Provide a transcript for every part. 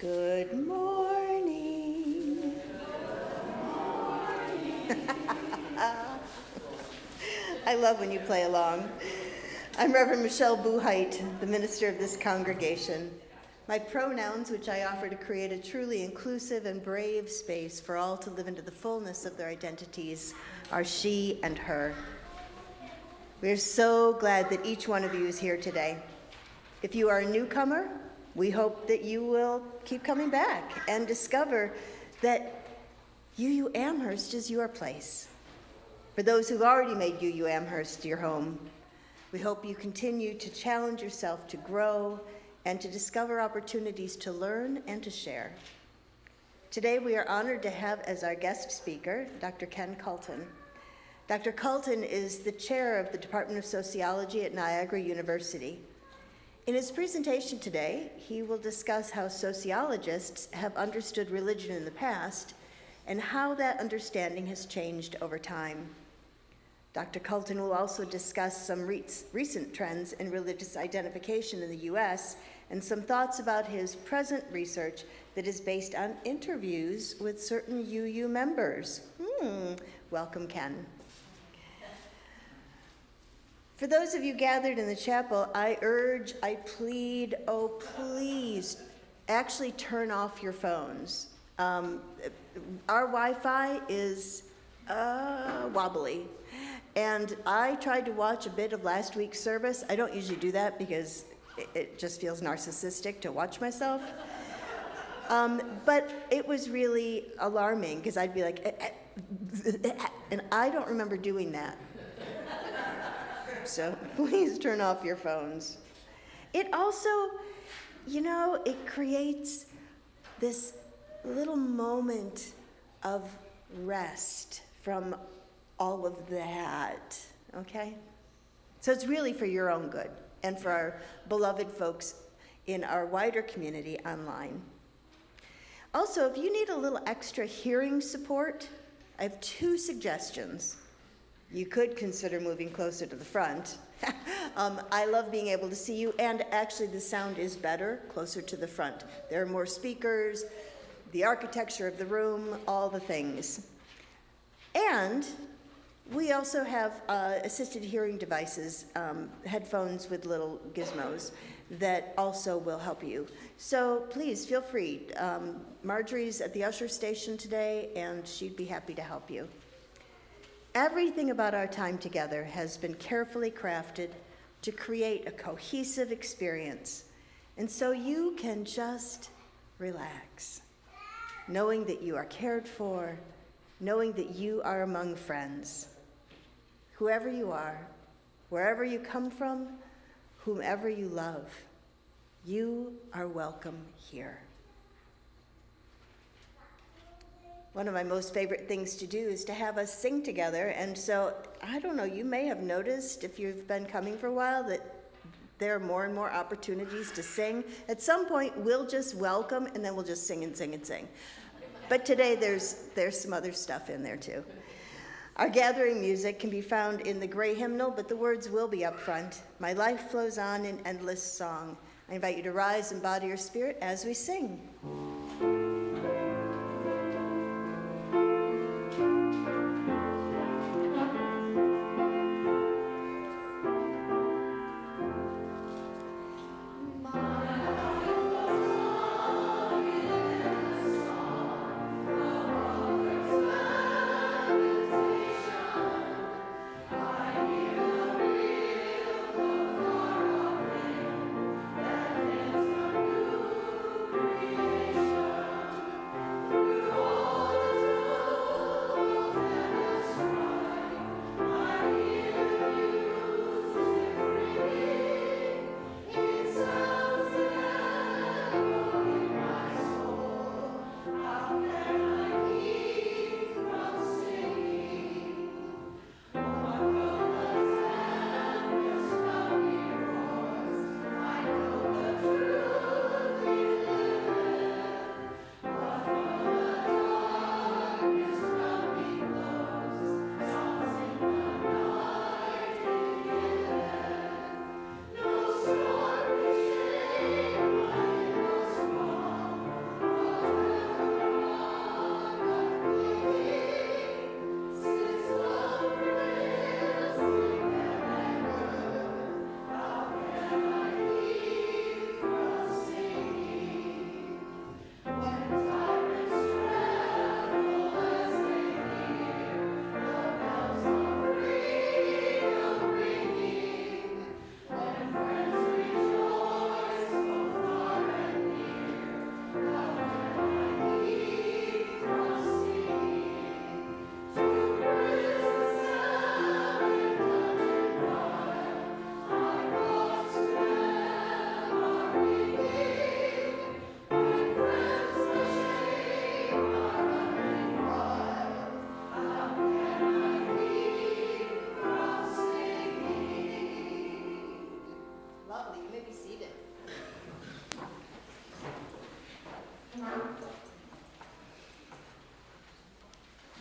Good morning. I love when you play along. I'm Reverend Michelle Buhite, the minister of this congregation. My pronouns, which I offer to create a truly inclusive and brave space for all to live into the fullness of their identities, are she and her. We are so glad that each one of you is here today. If you are a newcomer, we hope that you will keep coming back and discover that UU Amherst is your place. For those who've already made UU Amherst your home, we hope you continue to challenge yourself to grow and to discover opportunities to learn and to share. Today we are honored to have as our guest speaker, Dr. Ken Culton. Dr. Culton is the chair of the Department of Sociology at Niagara University. In his presentation today, he will discuss how sociologists have understood religion in the past and how that understanding has changed over time. Dr. Culton will also discuss some recent trends in religious identification in the U.S. and some thoughts about his present research that is based on interviews with certain UU members. Welcome, Ken. For those of you gathered in the chapel, I plead, oh please, actually turn off your phones. Our Wi-Fi is wobbly. And I tried to watch a bit of last week's service. I don't usually do that because it just feels narcissistic to watch myself. But it was really alarming because I'd be like, and I don't remember doing that. So please turn off your phones. It also, it creates this little moment of rest from all of that, okay? So it's really for your own good and for our beloved folks in our wider community online. Also, if you need a little extra hearing support, I have two suggestions. You could consider moving closer to the front. I love being able to see you, and actually the sound is better closer to the front. There are more speakers, the architecture of the room, all the things. And we also have assisted hearing devices, headphones with little gizmos that also will help you. So please feel free. Marjorie's at the usher station today, and she'd be happy to help you. Everything about our time together has been carefully crafted to create a cohesive experience. And so you can just relax, knowing that you are cared for, knowing that you are among friends. Whoever you are, wherever you come from, whomever you love, you are welcome here. One of my most favorite things to do is to have us sing together. And so, I don't know, you may have noticed if you've been coming for a while that there are more and more opportunities to sing. At some point, we'll just welcome and then we'll just sing and sing and sing. But today, there's some other stuff in there too. Our gathering music can be found in the gray hymnal, but the words will be up front. My life flows on in endless song. I invite you to rise and bow to your spirit as we sing.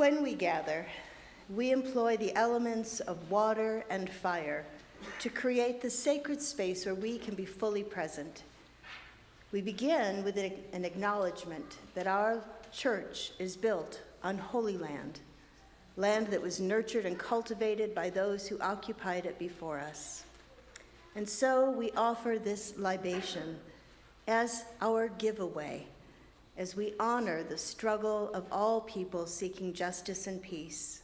When we gather, we employ the elements of water and fire to create the sacred space where we can be fully present. We begin with an acknowledgement that our church is built on holy land, land that was nurtured and cultivated by those who occupied it before us. And so we offer this libation as our giveaway, as we honor the struggle of all people seeking justice and peace.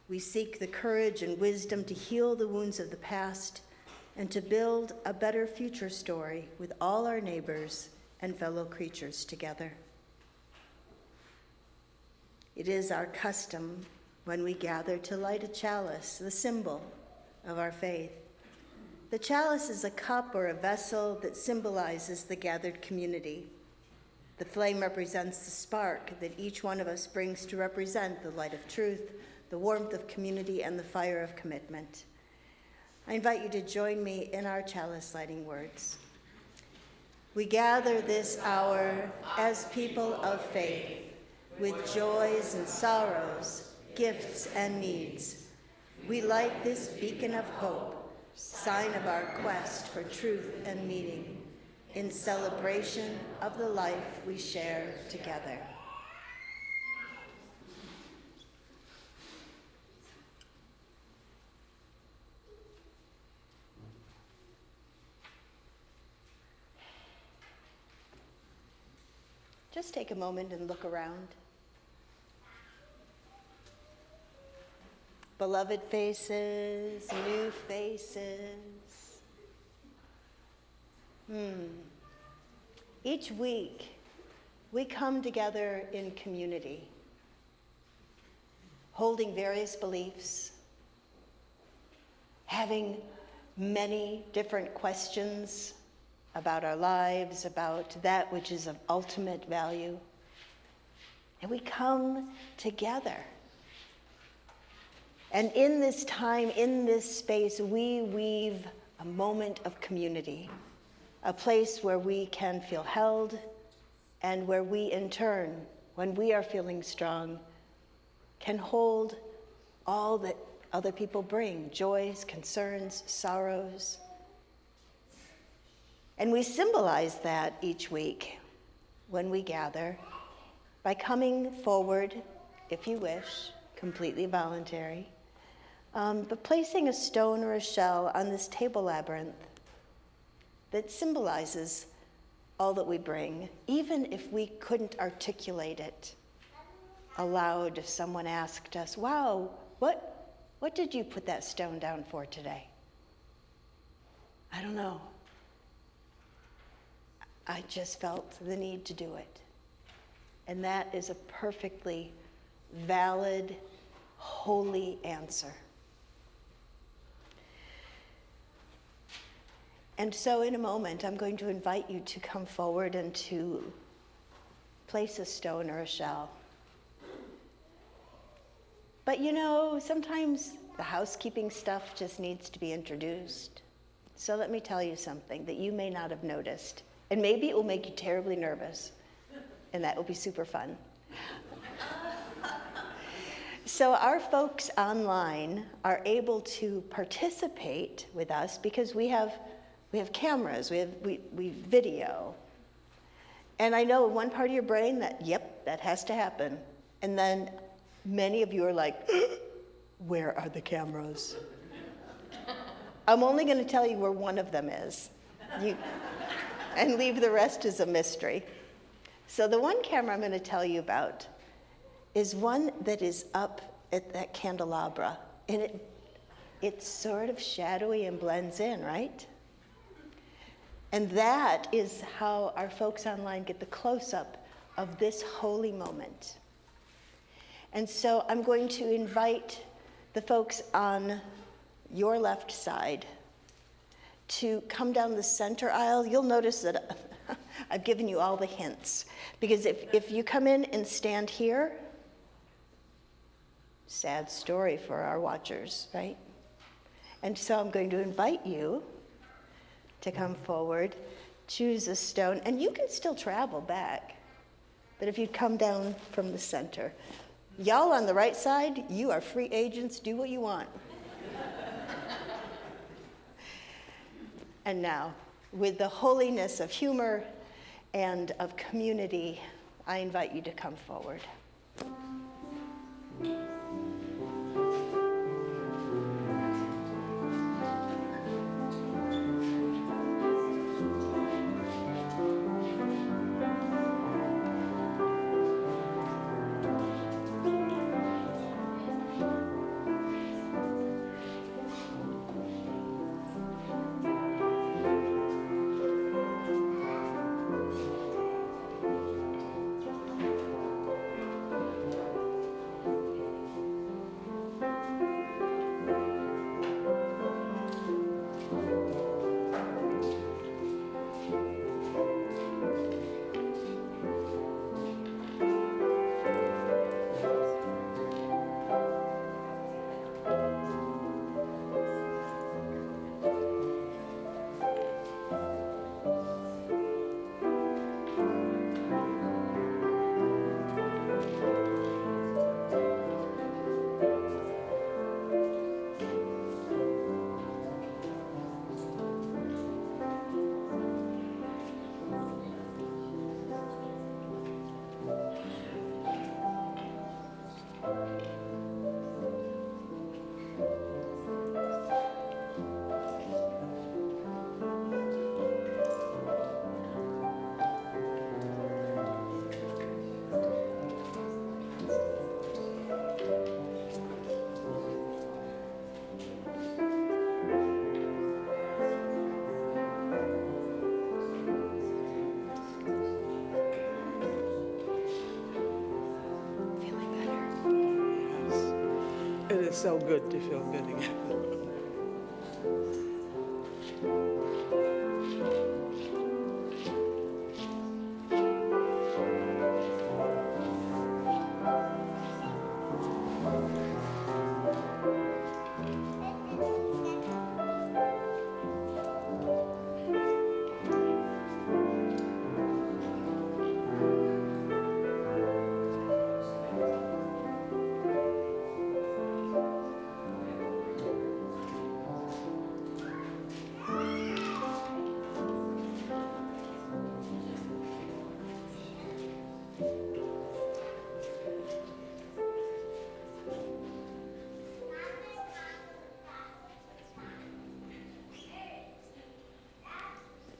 We seek the courage and wisdom to heal the wounds of the past and to build a better future story with all our neighbors and fellow creatures together. It is our custom when we gather to light a chalice, the symbol of our faith. The chalice is a cup or a vessel that symbolizes the gathered community. The flame represents the spark that each one of us brings to represent the light of truth, the warmth of community, and the fire of commitment. I invite you to join me in our chalice lighting words. We gather this hour as people of faith, with joys and sorrows, gifts and needs. We light this beacon of hope, sign of our quest for truth and meaning, in celebration of the life we share together. Just take a moment and look around. Beloved faces, new faces. Each week, we come together in community, holding various beliefs, having many different questions about our lives, about that which is of ultimate value. And we come together. And in this time, in this space, we weave a moment of community, a place where we can feel held and where we, in turn, when we are feeling strong, can hold all that other people bring, joys, concerns, sorrows. And we symbolize that each week when we gather by coming forward, if you wish, completely voluntary, but placing a stone or a shell on this table labyrinth that symbolizes all that we bring, even if we couldn't articulate it aloud. If someone asked us, wow, what did you put that stone down for today? I don't know. I just felt the need to do it. And that is a perfectly valid, holy answer. And so in a moment, I'm going to invite you to come forward and to place a stone or a shell. But you know, sometimes the housekeeping stuff just needs to be introduced. So let me tell you something that you may not have noticed. And maybe it will make you terribly nervous, and that will be super fun. So our folks online are able to participate with us because we have cameras, we video. And I know in one part of your brain that, yep, that has to happen. And then many of you are like, where are the cameras? I'm only going to tell you where one of them is. And leave the rest as a mystery. So the one camera I'm going to tell you about is one that is up at that candelabra. And it's sort of shadowy and blends in, right? And that is how our folks online get the close-up of this holy moment. And so I'm going to invite the folks on your left side to come down the center aisle. You'll notice that I've given you all the hints. Because if you come in and stand here, sad story for our watchers, right? And so I'm going to invite you to come forward, choose a stone, and you can still travel back. But if you'd come down from the center, Y'all on the right side, you are free agents, do what you want. And now, with the holiness of humor and of community, I invite you to come forward. It's so good to feel good again.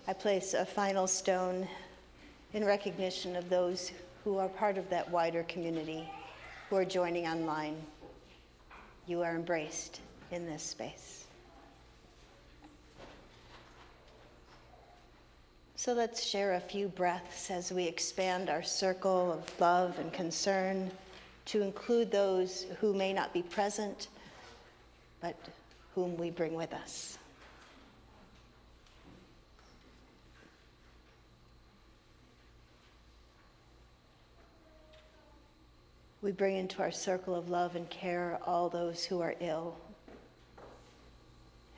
I place a final stone in recognition of those who are part of that wider community who are joining online. You are embraced in this space. So let's share a few breaths as we expand our circle of love and concern to include those who may not be present, but whom we bring with us. We bring into our circle of love and care all those who are ill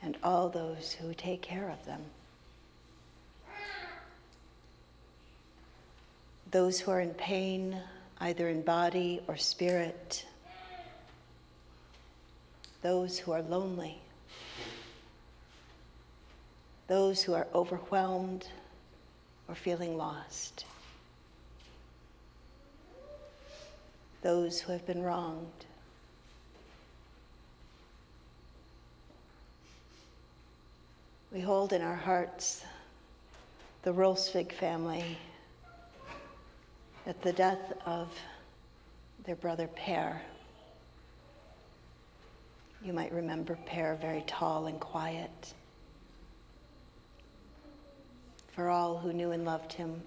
and all those who take care of them. Those who are in pain, either in body or spirit. Those who are lonely. Those who are overwhelmed or feeling lost. Those who have been wronged. We hold in our hearts the Rolsvig family at the death of their brother Per. You might remember Per, very tall and quiet. For all who knew and loved him,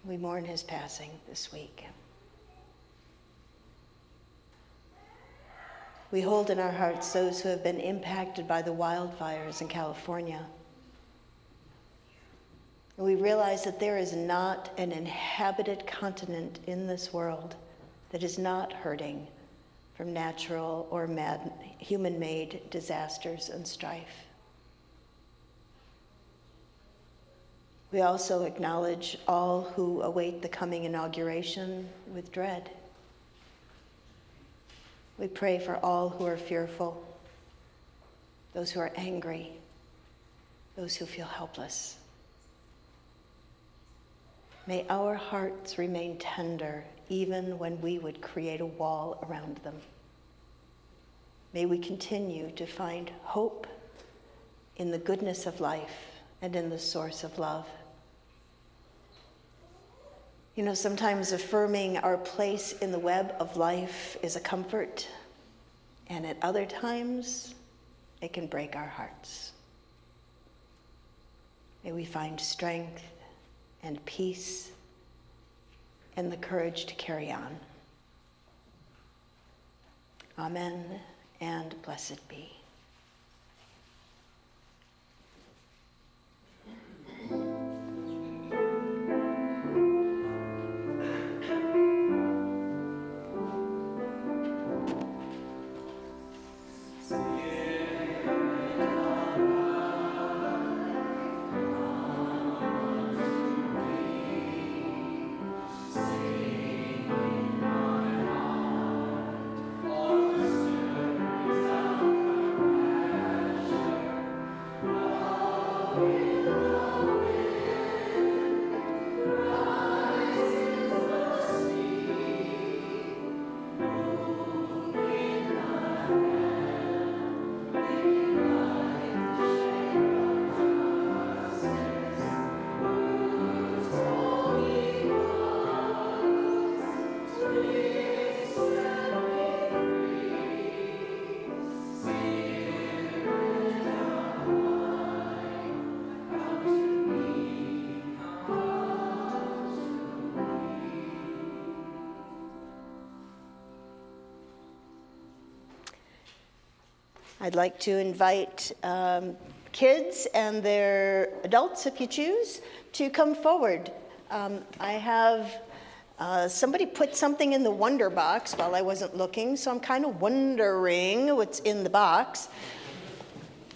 we mourn his passing this week. We hold in our hearts those who have been impacted by the wildfires in California. We realize that there is not an inhabited continent in this world that is not hurting from natural or human-made disasters and strife. We also acknowledge all who await the coming inauguration with dread. We pray for all who are fearful, those who are angry, those who feel helpless. May our hearts remain tender even when we would create a wall around them. May we continue to find hope in the goodness of life and in the source of love. You know, sometimes affirming our place in the web of life is a comfort, and at other times, it can break our hearts. May we find strength and peace and the courage to carry on. Amen, and blessed be. I'd like to invite kids and their adults, if you choose, to come forward. I have somebody put something in the wonder box while I wasn't looking, so I'm kind of wondering what's in the box.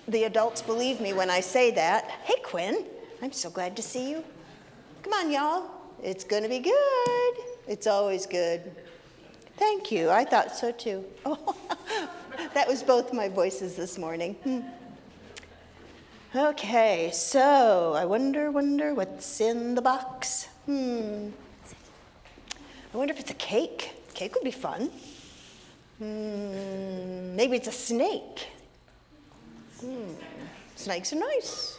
The adults believe me when I say that. Hey, Quinn, I'm so glad to see you. Come on, y'all. It's going to be good. It's always good. Thank you. I thought so, too. Oh, that was both my voices this morning. Okay, so I wonder what's in the box. I wonder if it's a cake. Cake would be fun. Maybe it's a snake. Snakes are nice.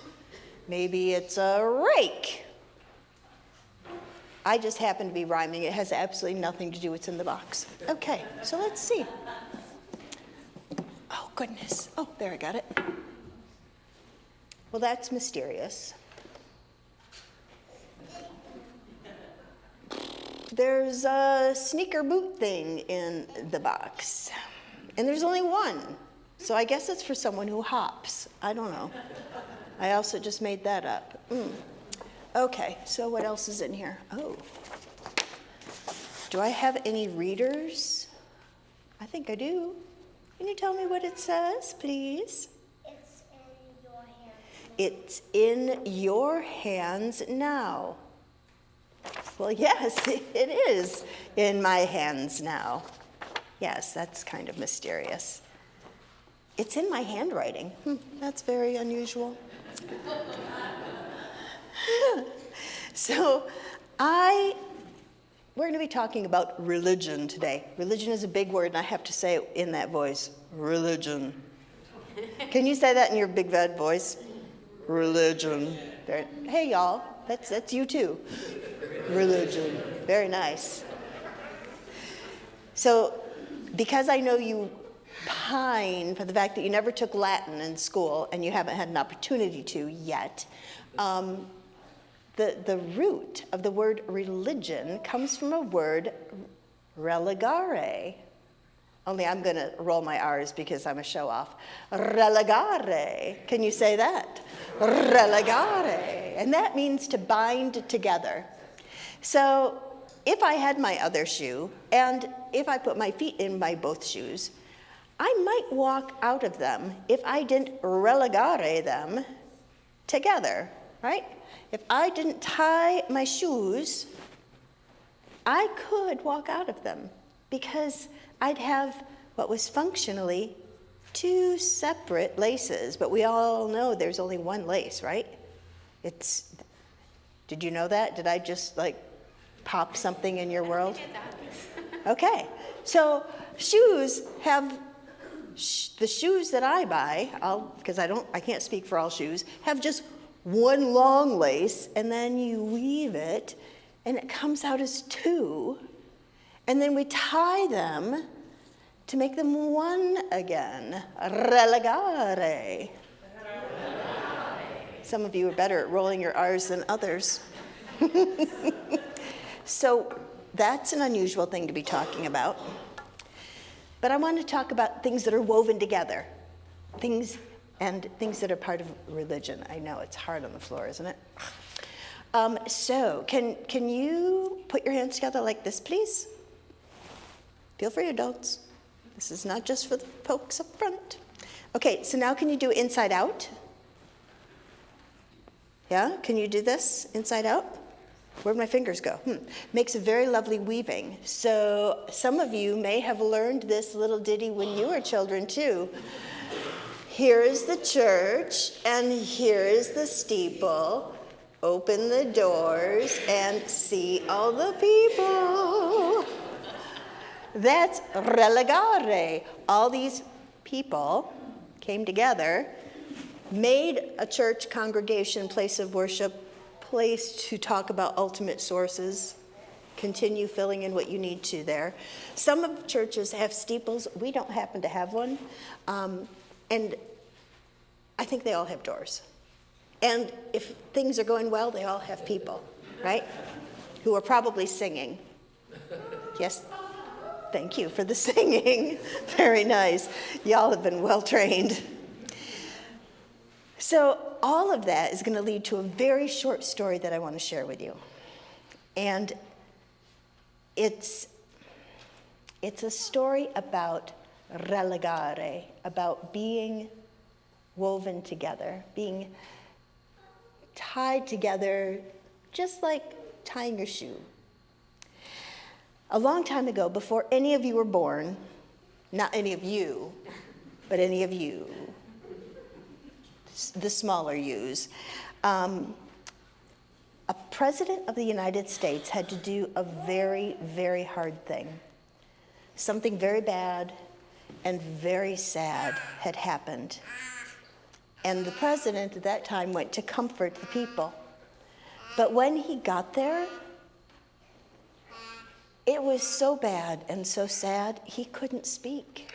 Maybe it's a rake. I just happen to be rhyming. It has absolutely nothing to do with what's in the box. Okay, so let's see. Oh, goodness. Oh, there, I got it. Well, that's mysterious. There's a sneaker boot thing in the box, and there's only one. So I guess it's for someone who hops. I don't know. I also just made that up. Okay, so what else is in here? Oh. Do I have any readers? I think I do. Can you tell me what it says, please? It's in your hands. It's in your hands now. Well, yes, it is in my hands now. Yes, that's kind of mysterious. It's in my handwriting. That's very unusual. So we're going to be talking about religion today. Religion is a big word, and I have to say it in that voice, religion. Can you say that in your big bad voice? Religion. Hey, y'all, that's you too. Religion. Very nice. So, because I know you pine for the fact that you never took Latin in school and you haven't had an opportunity to yet, the root of the word religion comes from a word relegare. Only I'm going to roll my R's because I'm a show-off. Relegare. Can you say that? Relegare. And that means to bind together. So if I had my other shoe, and if I put my feet in my both shoes, I might walk out of them if I didn't relegare them together. right? If I didn't tie my shoes, I could walk out of them because I'd have what was functionally 2 separate laces, but we all know there's only one lace, right? Did you know that? Did I just like pop something in your world? Okay, so shoes have, the shoes that I buy, because I can't speak for all shoes, have just one long lace, and then you weave it, and it comes out as 2, and then we tie them to make them one again. Relegare. Some of you are better at rolling your R's than others. So that's an unusual thing to be talking about. But I want to talk about things that are woven together, things that are part of religion. I know it's hard on the floor, isn't it? So can you put your hands together like this, please? Feel free, adults. This is not just for the folks up front. Okay, so now can you do inside out? Yeah, can you do this inside out? Where'd my fingers go? Makes a very lovely weaving. So some of you may have learned this little ditty when you were children too. Here is the church, and here is the steeple. Open the doors and see all the people. That's relegare. All these people came together, made a church, congregation, place of worship, place to talk about ultimate sources, continue filling in what you need to there. Some of churches have steeples. We don't happen to have one. And I think they all have doors. And if things are going well, they all have people, right? Who are probably singing. Yes, thank you for the singing. Very nice. Y'all have been well trained. So all of that is going to lead to a very short story that I want to share with you. And it's a story about relegare, about being woven together, being tied together, just like tying your shoe. A long time ago, before any of you were born, not any of you, but any of you, the smaller yous, a president of the United States had to do a very, very hard thing. Something very bad and very sad had happened. And the president at that time went to comfort the people. But when he got there, it was so bad and so sad, he couldn't speak.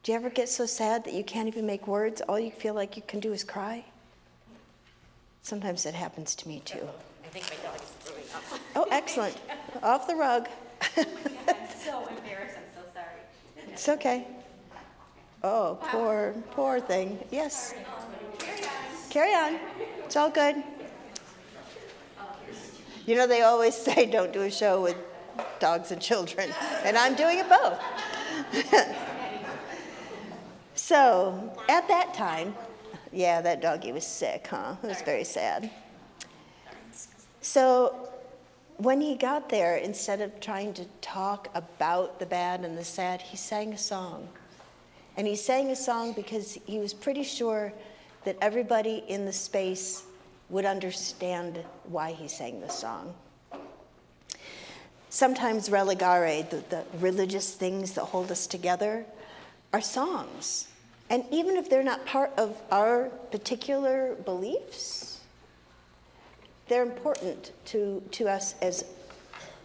Do you ever get so sad that you can't even make words? All you feel like you can do is cry? Sometimes it happens to me too. I think my dog is throwing up. Oh, excellent. Off the rug. I'm so embarrassed. I'm so sorry. It's okay. Oh, poor thing. Yes. Carry on. It's all good. You know, they always say don't do a show with dogs and children, and I'm doing it both. So, at that time, yeah, that doggie was sick, huh? It was very sad. So, when he got there, instead of trying to talk about the bad and the sad, he sang a song. And he sang a song because he was pretty sure that everybody in the space would understand why he sang the song. Sometimes relegare, the religious things that hold us together, are songs. And even if they're not part of our particular beliefs, they're important to us as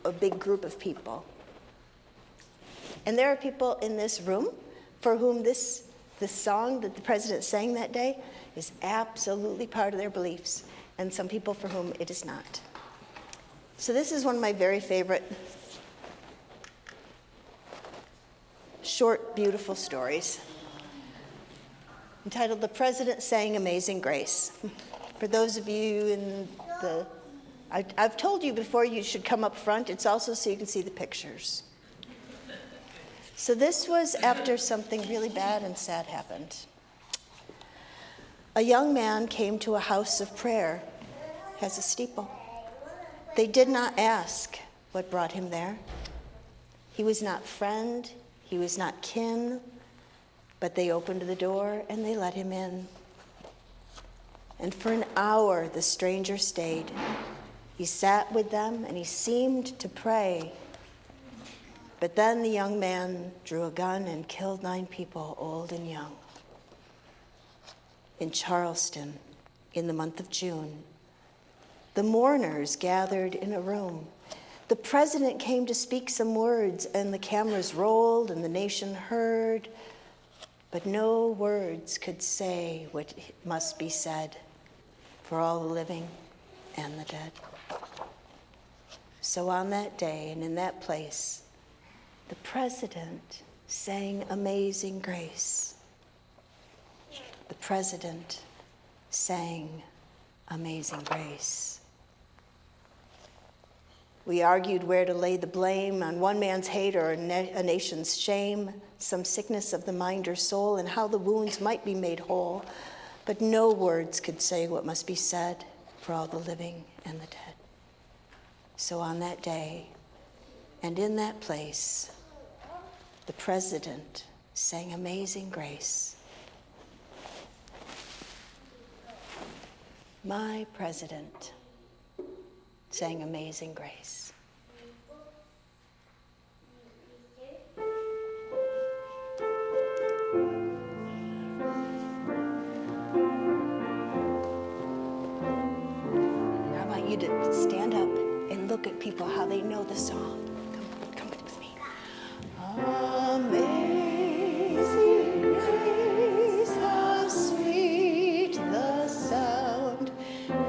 a big group of people. And there are people in this room for whom the song that the president sang that day is absolutely part of their beliefs, and some people for whom it is not. So this is one of my very favorite short, beautiful stories, entitled "The President Sang Amazing Grace." For those of you in I've told you before you should come up front. It's also so you can see the pictures. So this was after something really bad and sad happened. a young man came to a house of prayer, has a steeple. They did not ask what brought him there. He was not friend, he was not kin, but they opened the door and they let him in. And for an hour, the stranger stayed. He sat with them and he seemed to pray. But then the young man drew a gun and killed 9 people, old and young. In Charleston, in the month of June, the mourners gathered in a room. The president came to speak some words, and the cameras rolled and the nation heard, but no words could say what must be said for all the living and the dead. So on that day and in that place, the president sang Amazing Grace. The president sang Amazing Grace. We argued where to lay the blame on one man's hate or a nation's shame, some sickness of the mind or soul, and how the wounds might be made whole. But no words could say what must be said for all the living and the dead. So on that day and in that place, the president sang Amazing Grace. My president sang Amazing Grace. I want you to stand up and look at people, how they know the song. Come with me. Amazing grace, how sweet the sound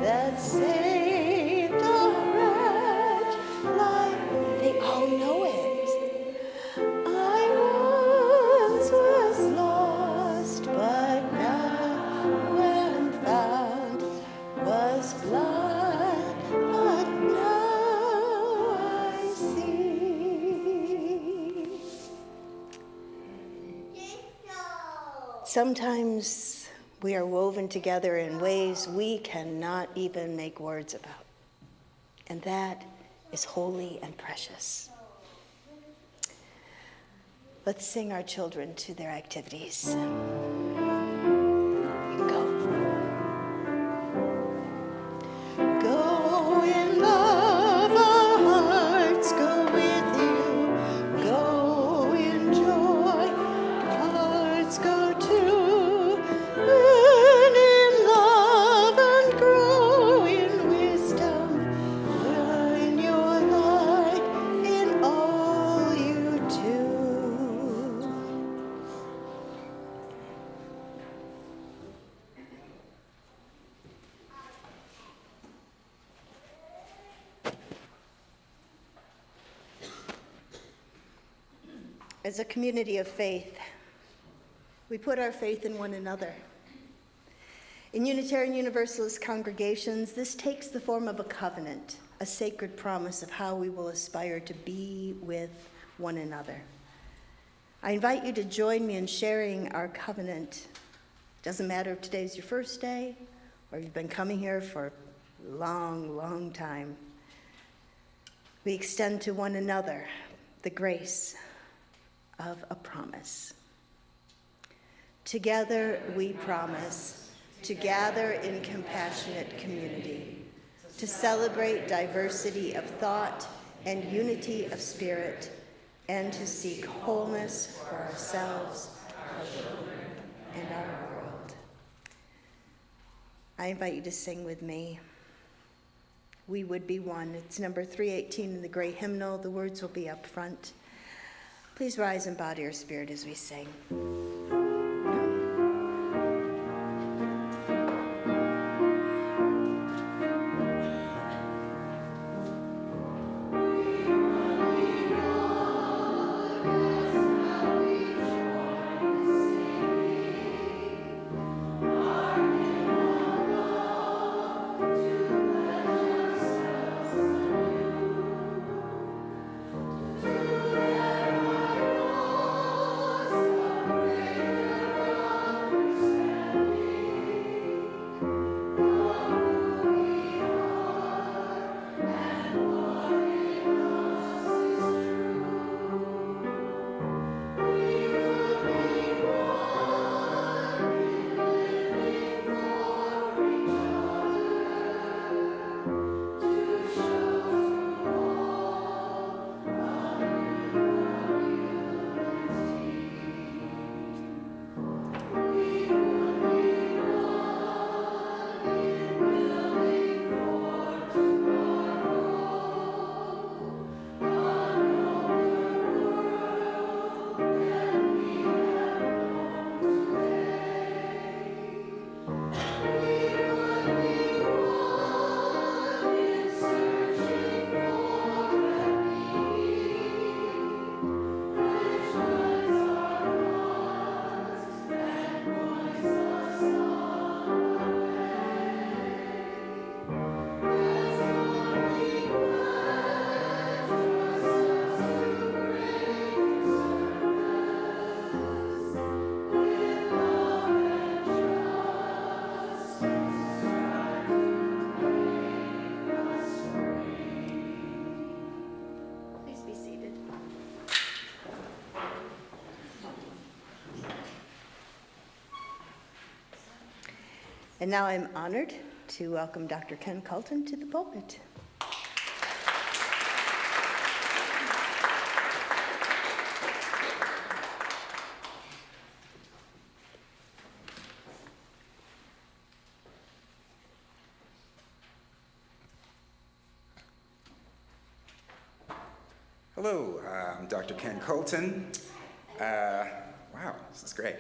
that saved a wretch like me. They all know it. I once was lost, but now when found, was blind, but now I see. Sometimes we are woven together in ways we cannot even make words about. And that is holy and precious. Let's sing our children to their activities. You can go. Go in love, our hearts go with you. Go in joy, our hearts go too. Learn in love and grow in wisdom. Learn your light in all you do. As a community of faith, we put our faith in one another. In Unitarian Universalist congregations, this takes the form of a covenant, a sacred promise of how we will aspire to be with one another. I invite you to join me in sharing our covenant. Doesn't matter if today's your first day or you've been coming here for a long, long time. We extend to one another the grace of a promise. Together we promise to gather in compassionate community, to celebrate diversity of thought and unity of spirit, and to seek wholeness for ourselves, our children, and our world. I invite you to sing with me. We Would Be One. It's number 318 in the gray hymnal. The words will be up front. Please rise and bow to your spirit as we sing. And now I'm honored to welcome Dr. Ken Culton to the pulpit. Hello, I'm Dr. Ken Culton. Wow, this is great.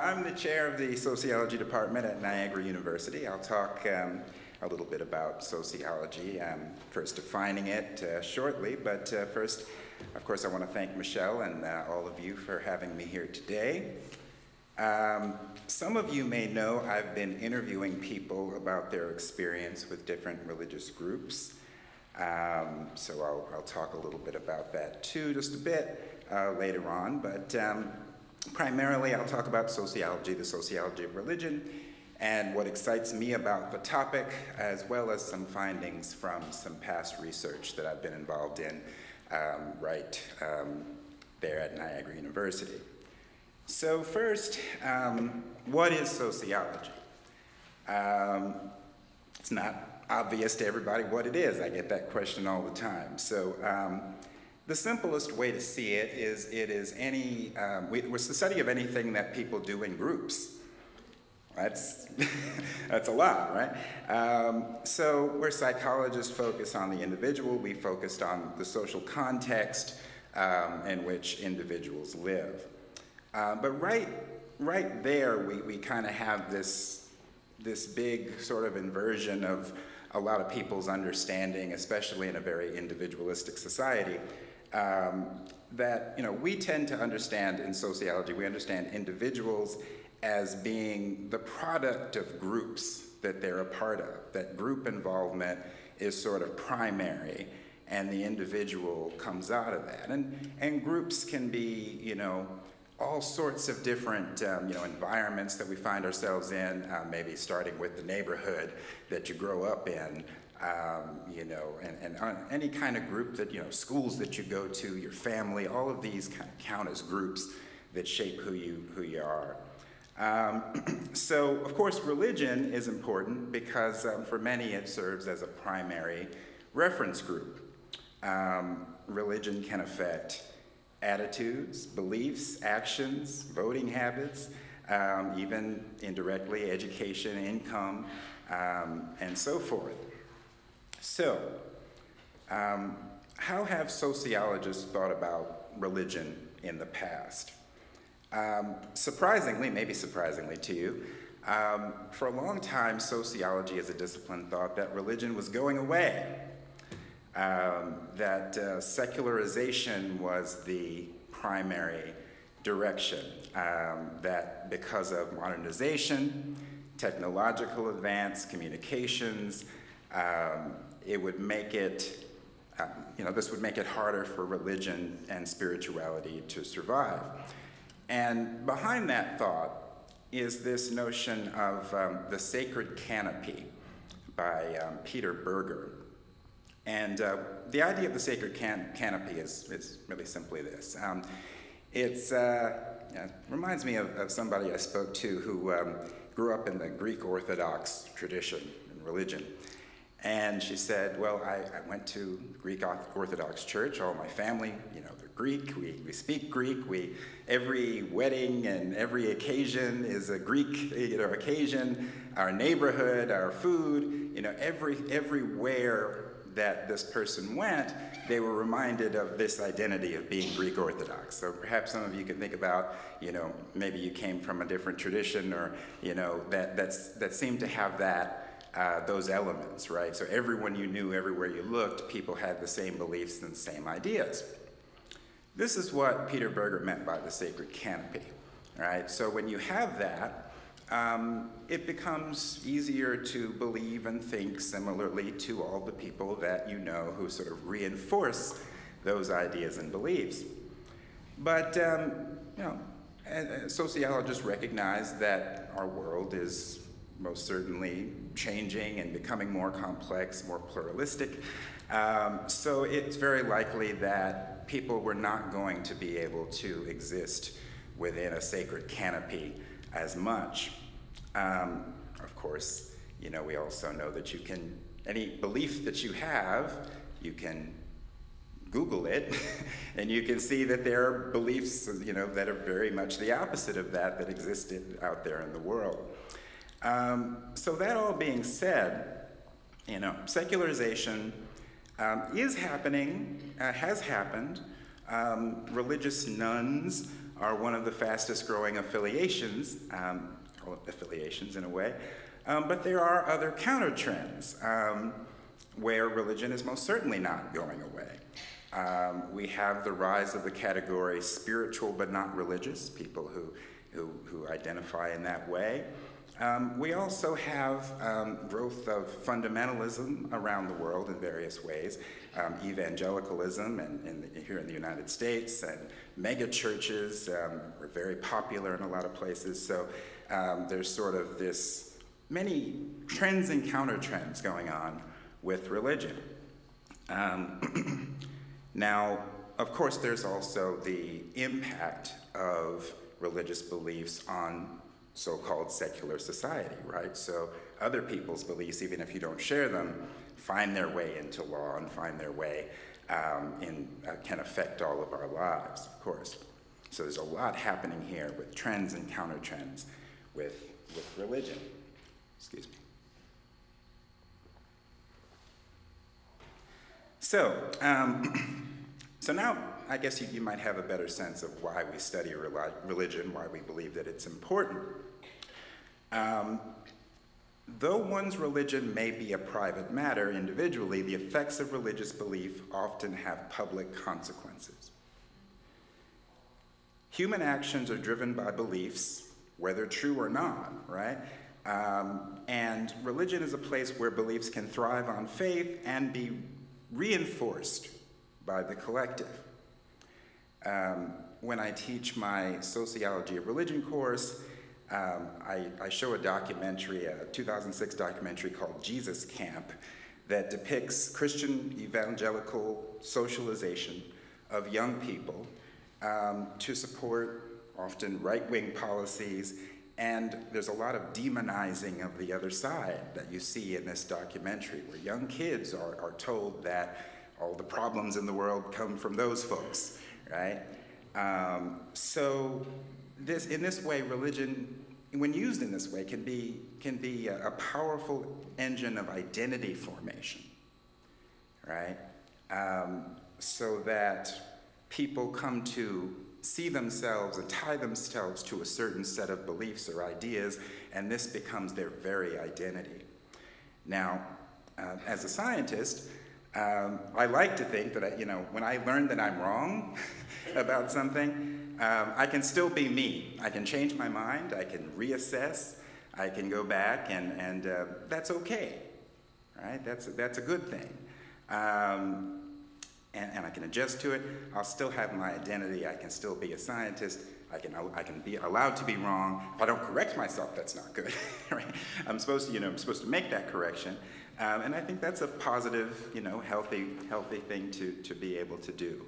I'm the chair of the Sociology Department at Niagara University. I'll talk a little bit about sociology, first defining it shortly, but first, of course, I want to thank Michelle and all of you for having me here today. Some of you may know I've been interviewing people about their experience with different religious groups. So I'll talk a little bit about that too, just a bit later on, but primarily I'll talk about sociology, the sociology of religion, and what excites me about the topic, as well as some findings from some past research that I've been involved in there at Niagara University. So first, what is sociology? It's not obvious to everybody what it is. I get that question all the time. So the simplest way to see it is it's the study of anything that people do in groups. That's a lot, right? So where psychologists focus on the individual, we focused on the social context in which individuals live. But right there, we kind of have this big sort of inversion of a lot of people's understanding, especially in a very individualistic society, that we tend to understand in sociology, we understand individuals as being the product of groups that they're a part of. That group involvement is sort of primary, and the individual comes out of that. And groups can be, all sorts of different environments that we find ourselves in, maybe starting with the neighborhood that you grow up in, and any kind of group that, schools that you go to, your family, all of these kind of count as groups that shape who you are. So, of course, religion is important because for many it serves as a primary reference group. Religion can affect attitudes, beliefs, actions, voting habits, even indirectly education, income, and so forth. So, how have sociologists thought about religion in the past? Surprisingly, maybe surprisingly to you, for a long time, sociology as a discipline thought that religion was going away. That secularization was the primary direction, that because of modernization, technological advance, communications, it would make it, this would make it harder for religion and spirituality to survive. And behind that thought is this notion of the sacred canopy by Peter Berger. And the idea of the sacred canopy is really simply this. It reminds me of somebody I spoke to who grew up in the Greek Orthodox tradition and religion. And she said, well, I went to Greek Orthodox church, all my family, they're Greek, we speak Greek, every wedding and every occasion is a Greek occasion, our neighborhood, our food, everywhere that this person went, they were reminded of this identity of being Greek Orthodox. So perhaps some of you can think about, maybe you came from a different tradition or, that seemed to have those elements, right? So everyone you knew, everywhere you looked, people had the same beliefs and the same ideas. This is what Peter Berger meant by the sacred canopy, right? So when you have that, it becomes easier to believe and think similarly to all the people that you know who sort of reinforce those ideas and beliefs. But, sociologists recognize that our world is most certainly changing and becoming more complex, more pluralistic. So it's very likely that people were not going to be able to exist within a sacred canopy as much. Of course, we also know that any belief that you have, you can Google it, and you can see that there are beliefs, that are very much the opposite of that existed out there in the world. So that all being said, secularization is happening, has happened. Religious nuns are one of the fastest growing affiliations in a way, but there are other counter trends where religion is most certainly not going away. We have the rise of the category spiritual but not religious, people who identify in that way. We also have growth of fundamentalism around the world in various ways, evangelicalism here in the United States, and mega churches are very popular in a lot of places. So there's sort of this many trends and counter trends going on with religion. Now, of course, there's also the impact of religious beliefs on so-called secular society, right? So other people's beliefs, even if you don't share them, find their way into law and find their way can affect all of our lives, of course. So there's a lot happening here with trends and counter trends with religion. Excuse me. So now I guess you might have a better sense of why we study religion, why we believe that it's important. Though one's religion may be a private matter individually, the effects of religious belief often have public consequences. Human actions are driven by beliefs, whether true or not, right? And religion is a place where beliefs can thrive on faith and be reinforced by the collective. When I teach my Sociology of Religion course, I show a documentary, a 2006 documentary called Jesus Camp, that depicts Christian evangelical socialization of young people to support often right-wing policies, and there's a lot of demonizing of the other side that you see in this documentary, where young kids are told that all the problems in the world come from those folks, right? So in this way, religion, when used in this way, can be a powerful engine of identity formation, right? So that people come to see themselves and tie themselves to a certain set of beliefs or ideas, and this becomes their very identity. Now, as a scientist, I like to think that, when I learn that I'm wrong about something, I can still be me. I can change my mind, I can reassess, I can go back, and that's okay, right? That's a good thing. And I can adjust to it. I'll still have my identity. I can still be a scientist. I can be allowed to be wrong. If I don't correct myself, that's not good, right? I'm supposed to make that correction. And I think that's a positive, healthy thing to be able to do.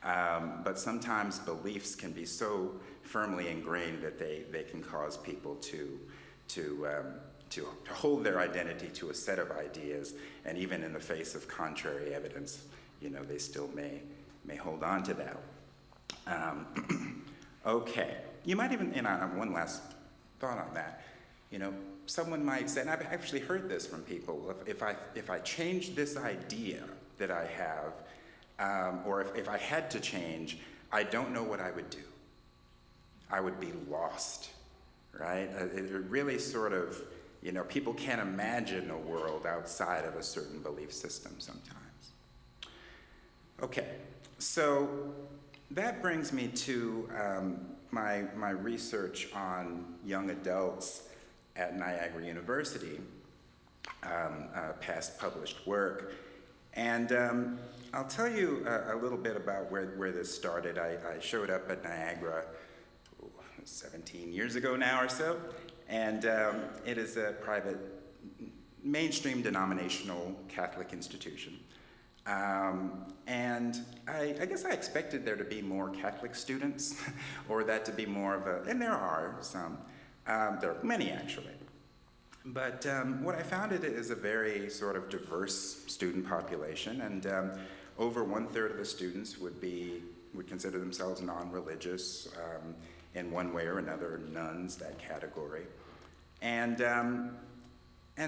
But sometimes beliefs can be so firmly ingrained that they can cause people to hold their identity to a set of ideas, and even in the face of contrary evidence, they still may hold on to that. Okay, you might even, and I have one last thought on that. Someone might say, and I've actually heard this from people, if I change this idea that I have, or if I had to change, I don't know what I would do. I would be lost, right? It really sort of, people can't imagine a world outside of a certain belief system sometimes. Okay, so that brings me to my research on young adults at Niagara University, past published work. And I'll tell you a little bit about where this started. I showed up at Niagara 17 years ago now or so, and it is a private, mainstream denominational Catholic institution. And I guess I expected there to be more Catholic students, or that to be more of and there are some, There are many, actually. But what I found it is a very sort of diverse student population, and over 1/3 of the students would consider themselves non-religious in one way or another, nuns, that category. And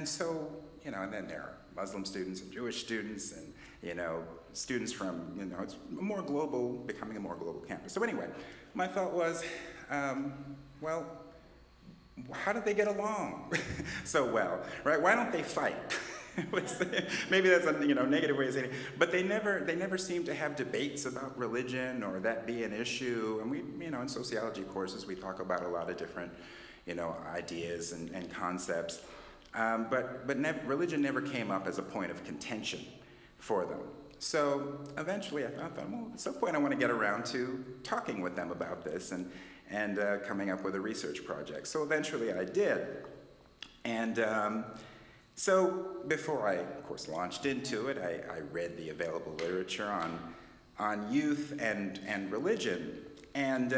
so, and then there are Muslim students and Jewish students and, students from, it's more global, becoming a more global campus. So anyway, my thought was, well, how did they get along so well, right? Why don't they fight? Maybe that's a negative way of saying it, but they never seem to have debates about religion or that be an issue. And we, in sociology courses, we talk about a lot of different, ideas and concepts, but religion never came up as a point of contention for them. So eventually, I thought, well, at some point, I want to get around to talking with them about this and coming up with a research project. So eventually, I did, and. So before I, of course, launched into it, I read the available literature on youth and religion, and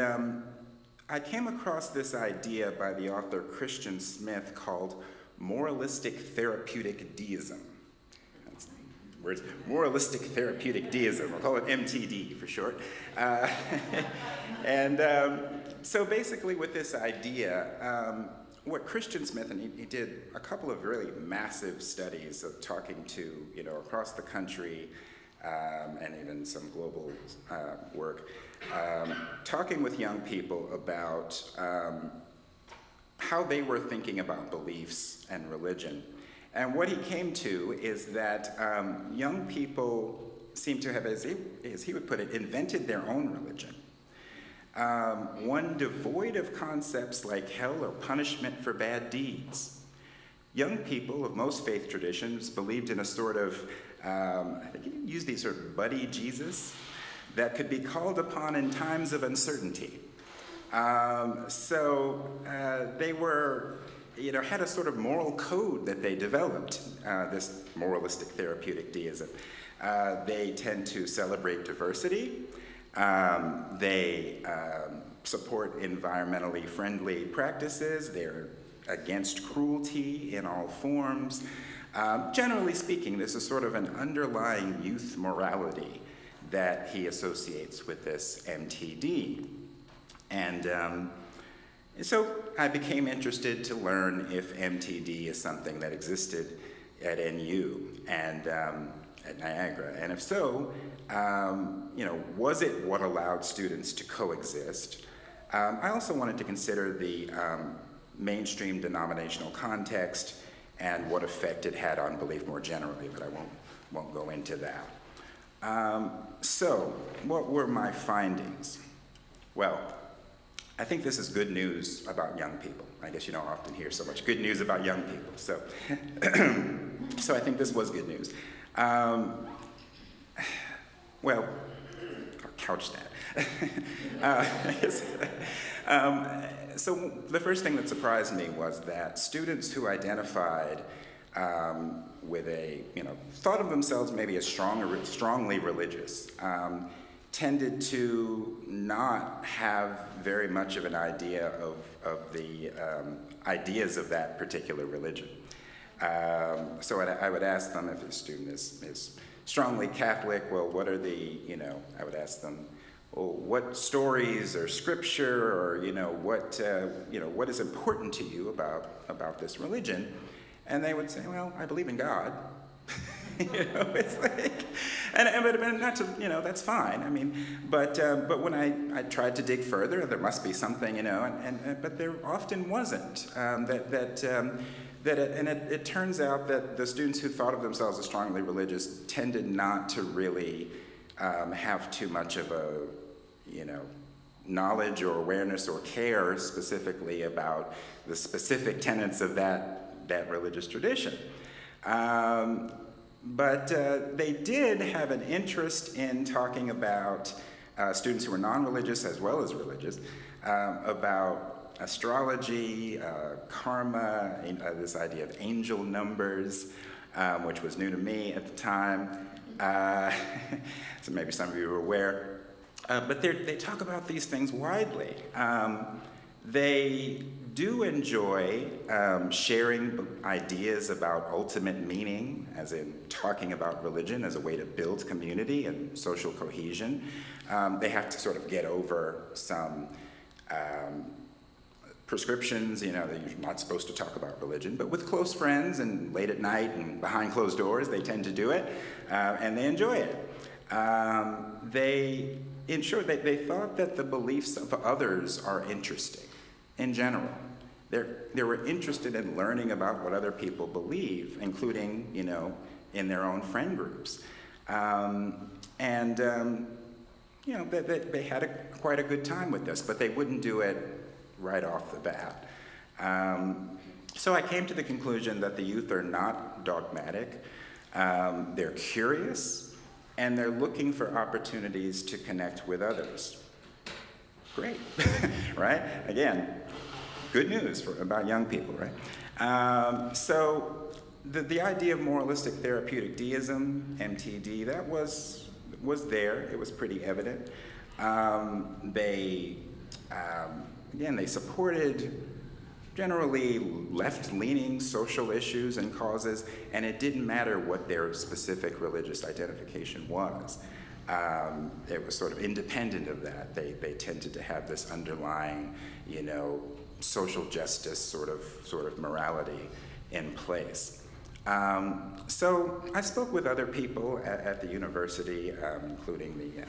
I came across this idea by the author Christian Smith called moralistic therapeutic deism. That's words, moralistic therapeutic deism. We'll call it MTD for short. So basically, with this idea. What Christian Smith, and he did a couple of really massive studies of talking to, across the country, and even some global work, talking with young people about how they were thinking about beliefs and religion. And what he came to is that young people seem to have, as he would put it, invented their own religion. One devoid of concepts like hell or punishment for bad deeds. Young people of most faith traditions believed in a sort of, I think you used these sort of buddy Jesus that could be called upon in times of uncertainty. They were, had a sort of moral code that they developed, this moralistic therapeutic deism. They tend to celebrate diversity. They support environmentally friendly practices. They're against cruelty in all forms. Generally speaking, there's a sort of an underlying youth morality that he associates with this MTD. And so I became interested to learn if MTD is something that existed at NU and at Niagara, and if so, was it what allowed students to coexist? I also wanted to consider the mainstream denominational context and what effect it had on belief more generally, but I won't go into that. So, what were my findings? Well, I think this is good news about young people. I guess you don't often hear so much good news about young people, so so I think this was good news. Well, I'll couch that. So the first thing that surprised me was that students who identified with thought of themselves maybe as strongly religious, tended to not have very much of an idea of the ideas of that particular religion. So I would ask them if a student is strongly Catholic, well, what are the, I would ask them, well, what stories or scripture or, what is important to you about this religion? And they would say, well, I believe in God. It's like, but not to, that's fine. I mean, but when I tried to dig further, there must be something, but there often wasn't. It turns out that the students who thought of themselves as strongly religious tended not to really have too much of a, knowledge or awareness or care specifically about the specific tenets of that religious tradition. But they did have an interest in talking about students who were non-religious as well as religious, about astrology, karma, this idea of angel numbers, which was new to me at the time. So maybe some of you are aware. But they talk about these things widely. They do enjoy sharing ideas about ultimate meaning, as in talking about religion as a way to build community and social cohesion. They have to sort of get over some prescriptions, you know, that you're not supposed to talk about religion, but with close friends and late at night and behind closed doors, they tend to do it, and they enjoy it. They thought that the beliefs of others are interesting in general. They were interested in learning about what other people believe, including, you know, in their own friend groups. You know, they had quite a good time with this, but they wouldn't do it right off the bat. So I came to the conclusion that the youth are not dogmatic. They're curious, and they're looking for opportunities to connect with others. Great, right? Again, good news about young people, right? So the idea of moralistic therapeutic deism, MTD, that was there. It was pretty evident. They supported generally left-leaning social issues and causes, and it didn't matter what their specific religious identification was. It was sort of independent of that. They tended to have this underlying, you know, social justice sort of morality in place. So I spoke with other people at the university, including the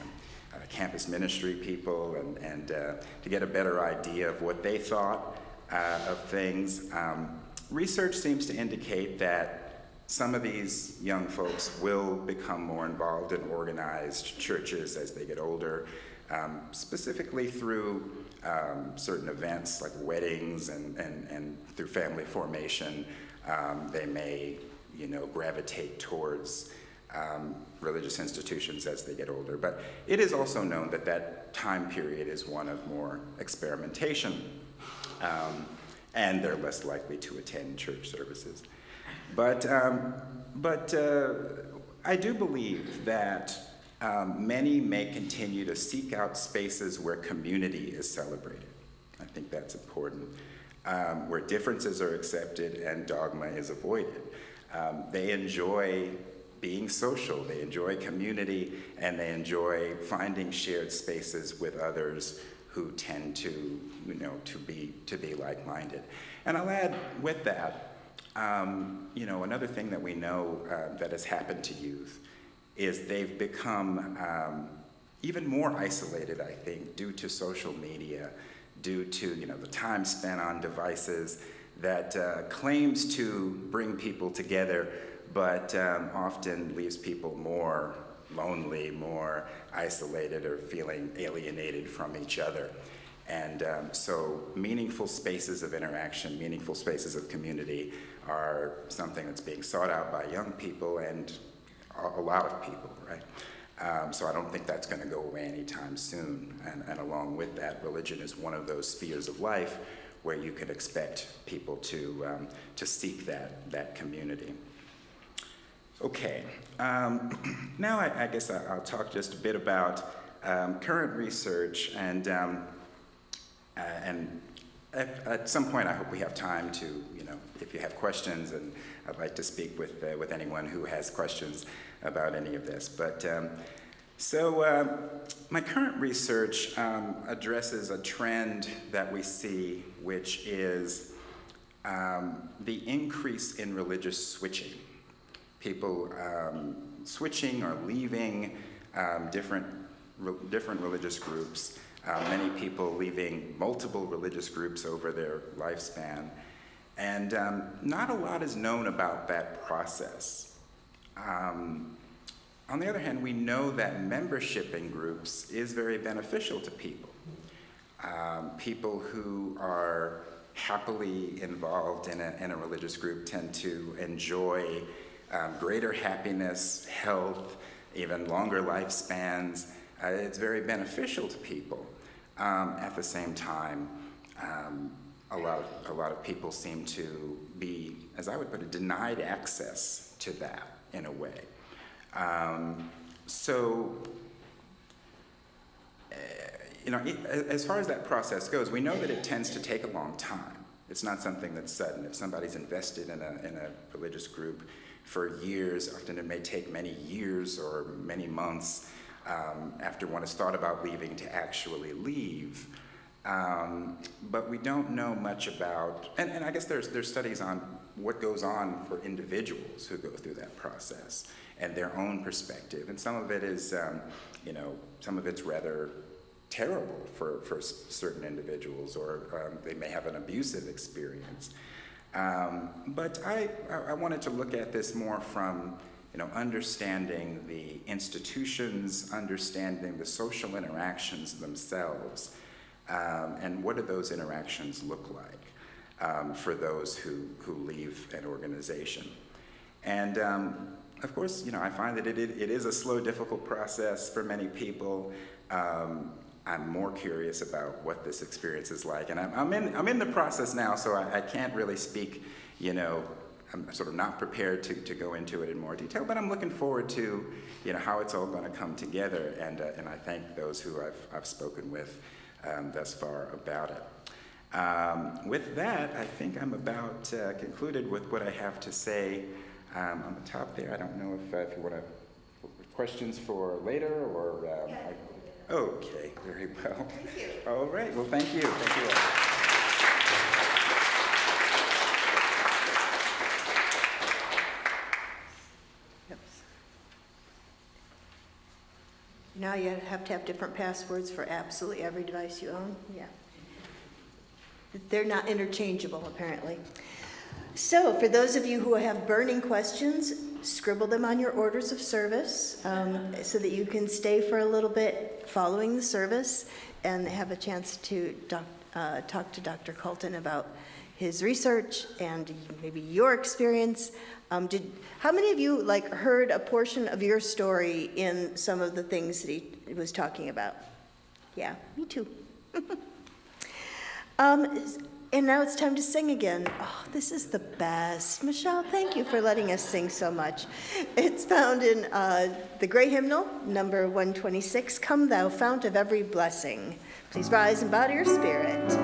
campus ministry people, and to get a better idea of what they thought of things. Research seems to indicate that some of these young folks will become more involved in organized churches as they get older, specifically through certain events like weddings and through family formation. They may, you know, gravitate towards religious institutions as they get older. But it is also known that that time period is one of more experimentation, and they're less likely to attend church services. But I do believe that many may continue to seek out spaces where community is celebrated. I think that's important. Where differences are accepted and dogma is avoided. They enjoy being social, they enjoy community, and they enjoy finding shared spaces with others who tend to, you know, to be like-minded. And I'll add with that, you know, another thing that we know that has happened to youth is they've become even more isolated, I think, due to social media, due to, you know, the time spent on devices that claims to bring people together, but often leaves people more lonely, more isolated, or feeling alienated from each other. And so meaningful spaces of interaction, meaningful spaces of community are something that's being sought out by young people and a lot of people, right? So I don't think that's going to go away anytime soon. And along with that, religion is one of those spheres of life where you can expect people to seek that community. Okay, now I guess I'll talk just a bit about current research, and at some point I hope we have time to, you know, if you have questions, and I'd like to speak with anyone who has questions about any of this. But so my current research addresses a trend that we see, which is the increase in religious switching. People switching or leaving different religious groups, many people leaving multiple religious groups over their lifespan. And not a lot is known about that process. On the other hand, we know that membership in groups is very beneficial to people. People who are happily involved in a religious group tend to enjoy greater happiness, health, even longer lifespans. It's very beneficial to people. At the same time, a lot of people seem to be, as I would put it, denied access to that in a way. So, you know, as far as that process goes, we know that it tends to take a long time. It's not something that's sudden. If somebody's invested in a religious group for years, often it may take many years or many months after one has thought about leaving to actually leave. But we don't know much about, and I guess there's studies on what goes on for individuals who go through that process and their own perspective. And some of it is, some of it's rather terrible for certain individuals, or they may have an abusive experience. But I wanted to look at this more from, understanding the institutions, understanding the social interactions themselves, and what do those interactions look like for those who leave an organization. And of course, I find that it is a slow, difficult process for many people. I'm more curious about what this experience is like, and I'm in the process now, so I can't really speak. I'm sort of not prepared to go into it in more detail, but I'm looking forward to how it's all going to come together, and I thank those who I've spoken with thus far about it. With that, I think I'm about concluded with what I have to say on the top there. I don't know if you want to questions for later or. Okay, very well. Thank you. All right, well, thank you. Thank you all. Yep. Now you have to have different passwords for absolutely every device you own? Yeah. They're not interchangeable, apparently. So, for those of you who have burning questions, scribble them on your orders of service so that you can stay for a little bit following the service and have a chance to talk to Dr. Culton about his research and maybe your experience. How many of you heard a portion of your story in some of the things that he was talking about? Yeah, me too. And now it's time to sing again. Oh, this is the best. Michelle, thank you for letting us sing so much. It's found in the Gray Hymnal, number 126, Come Thou Fount of Every Blessing. Please rise and bow to your spirit.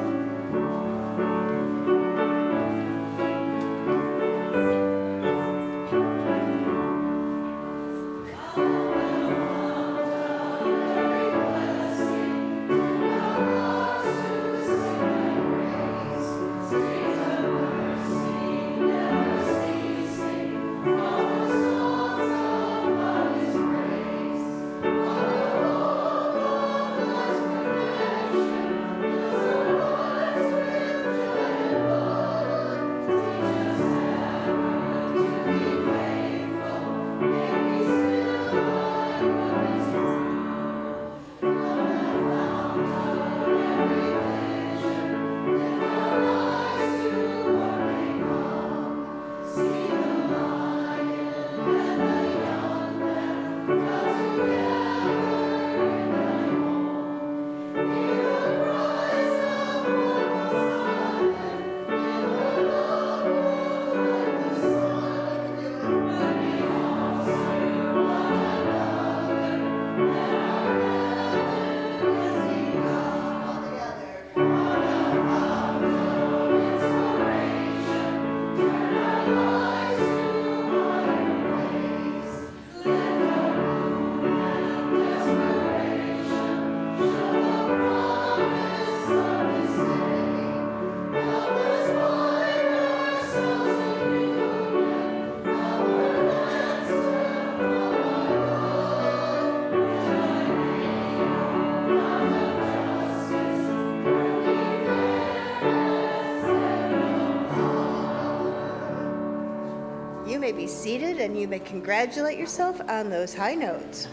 You may be seated and you may congratulate yourself on those high notes.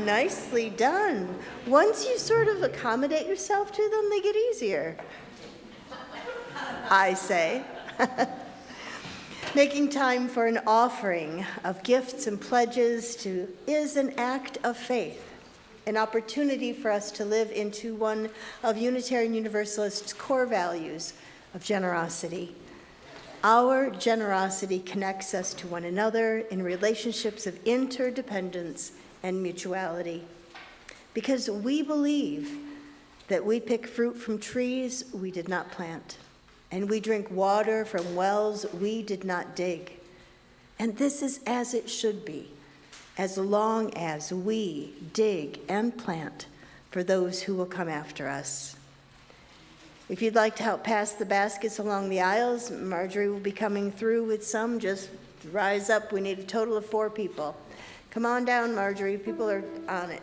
Nicely done. Once you sort of accommodate yourself to them, they get easier. I say. Making time for an offering of gifts and pledges is an act of faith, an opportunity for us to live into one of Unitarian Universalists' core values of generosity. Our generosity connects us to one another in relationships of interdependence and mutuality, because we believe that we pick fruit from trees we did not plant. and we drink water from wells we did not dig. And this is as it should be, as long as we dig and plant for those who will come after us. If you'd like to help pass the baskets along the aisles, Marjorie will be coming through with some. Just rise up. We need a total of 4 people. Come on down, Marjorie. People are on it.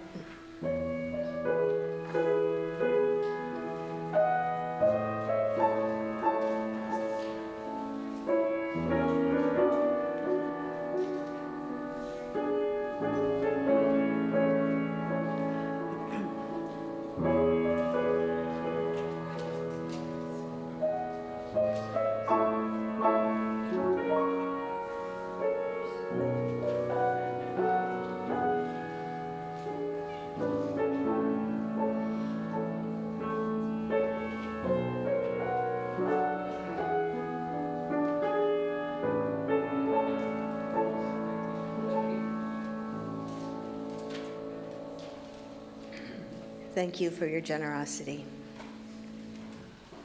Thank you for your generosity.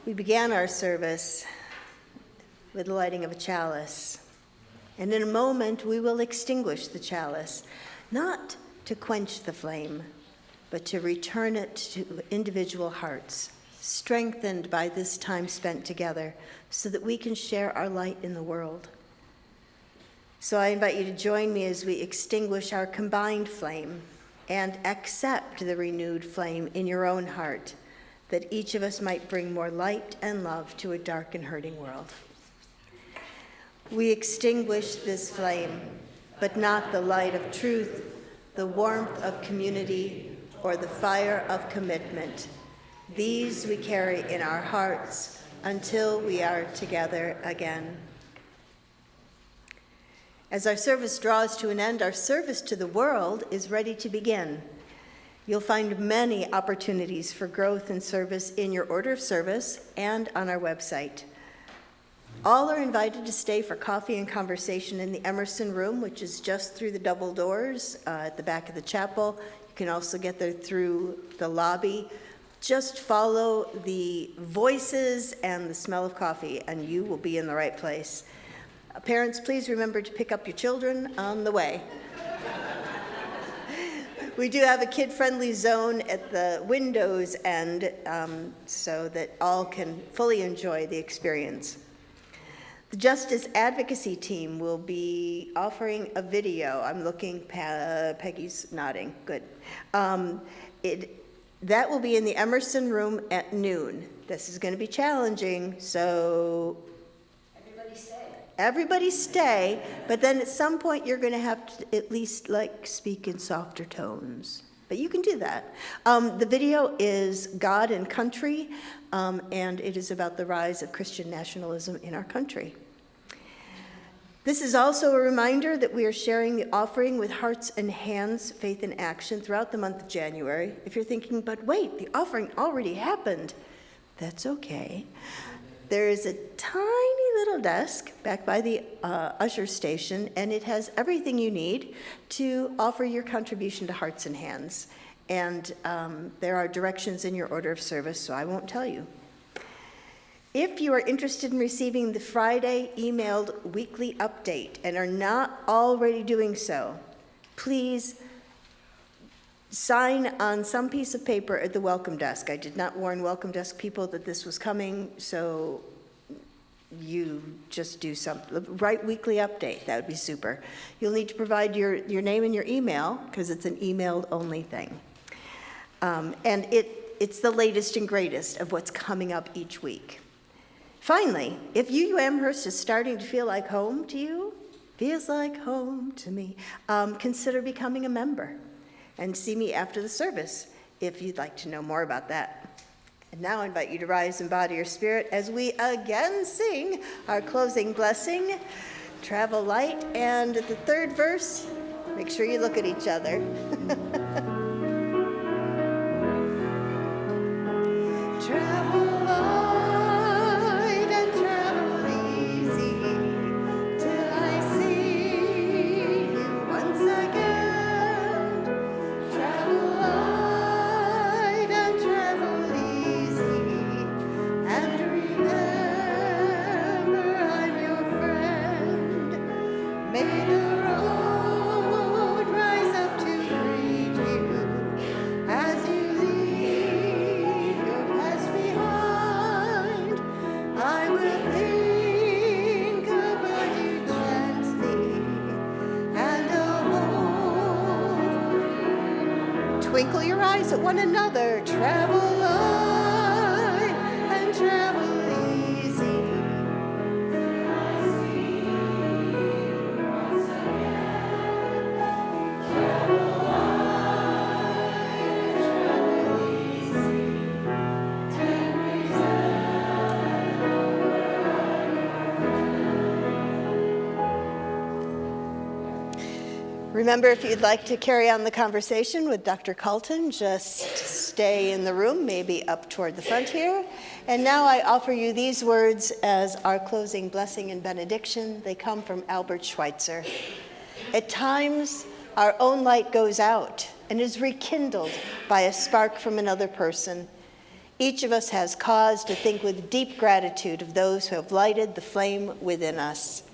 We began our service with the lighting of a chalice, and in a moment we will extinguish the chalice, not to quench the flame, but to return it to individual hearts, strengthened by this time spent together, so that we can share our light in the world. So I invite you to join me as we extinguish our combined flame and accept the renewed flame in your own heart, that each of us might bring more light and love to a dark and hurting world. We extinguish this flame, but not the light of truth, the warmth of community, or the fire of commitment. These we carry in our hearts until we are together again. As our service draws to an end, our service to the world is ready to begin. You'll find many opportunities for growth and service in your order of service and on our website. All are invited to stay for coffee and conversation in the Emerson Room, which is just through the double doors at the back of the chapel. You can also get there through the lobby. Just follow the voices and the smell of coffee, and you will be in the right place. Parents, please remember to pick up your children on the way. We do have a kid-friendly zone at the windows end so that all can fully enjoy the experience. The Justice Advocacy Team will be offering a video. I'm looking, Peggy's nodding, good. That will be in the Emerson Room at noon. This is going to be challenging, so everybody stay, but then at some point you're going to have to at least speak in softer tones. But you can do that. The video is God and Country, and it is about the rise of Christian nationalism in our country. This is also a reminder that we are sharing the offering with Hearts and Hands, Faith in Action throughout the month of January. If you're thinking, but wait, the offering already happened, that's okay. There is a tiny little desk back by the usher station, and it has everything you need to offer your contribution to Hearts and Hands. And there are directions in your order of service, so I won't tell you. If you are interested in receiving the Friday emailed weekly update and are not already doing so, please sign on some piece of paper at the welcome desk. I did not warn welcome desk people that this was coming, so you just do something. Write weekly update, that would be super. You'll need to provide your name and your email, because it's an emailed only thing. And it's the latest and greatest of what's coming up each week. Finally, if UU Amherst is starting to feel like home to you, feels like home to me, consider becoming a member. And see me after the service if you'd like to know more about that. And now I invite you to rise in body or spirit as we again sing our closing blessing, Travel Light, and at the third verse, make sure you look at each other. Travel light and travel easy till I see you once again. Travel light and travel easy, and remember twinkle your eyes at one another. Travel light and travel easy. Remember, if you'd like to carry on the conversation with Dr. Culton, just stay in the room, maybe up toward the front here. And now I offer you these words as our closing blessing and benediction. They come from Albert Schweitzer. At times, our own light goes out and is rekindled by a spark from another person. Each of us has cause to think with deep gratitude of those who have lighted the flame within us.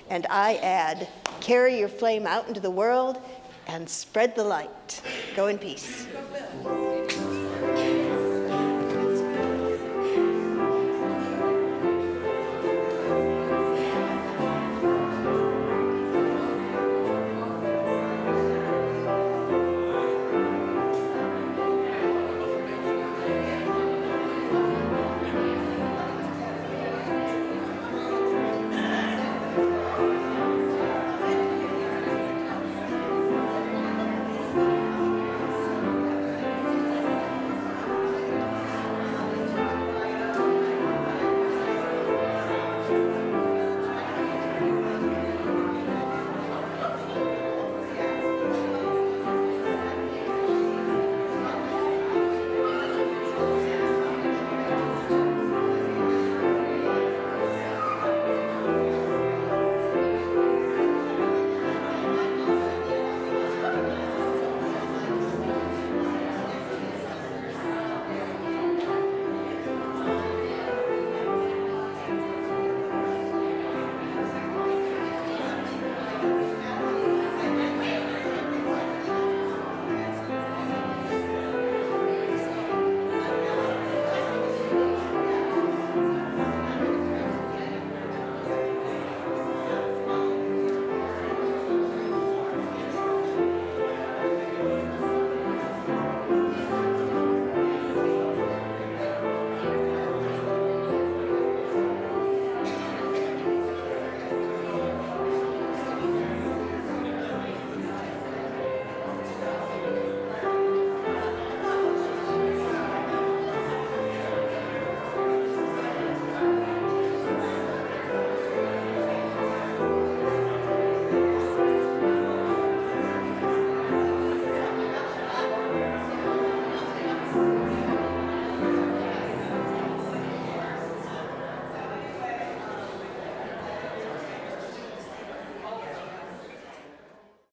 And I add, carry your flame out into the world and spread the light. Go in peace.